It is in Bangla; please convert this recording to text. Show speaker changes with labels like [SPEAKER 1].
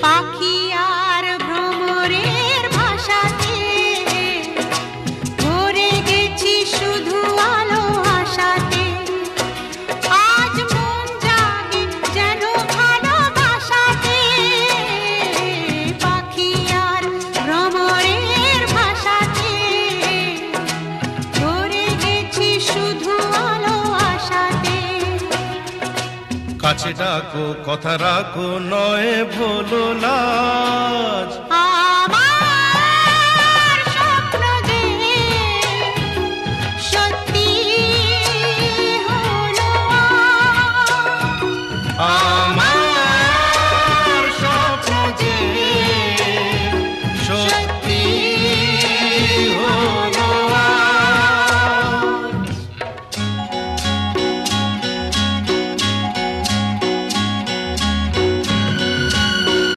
[SPEAKER 1] পাখি আর ভ্রমরের ভাষাতে ভরে গেছি শুধু আলো আশাতে। আজ মন জাগে যেন ভালোবাসাতে, পাখি আর ভ্রমরের ভাষাতে ভরে গেছি শুধু আলো আশাতে।
[SPEAKER 2] কাছে ডাকো কথা রাখো নয় ভোলো না,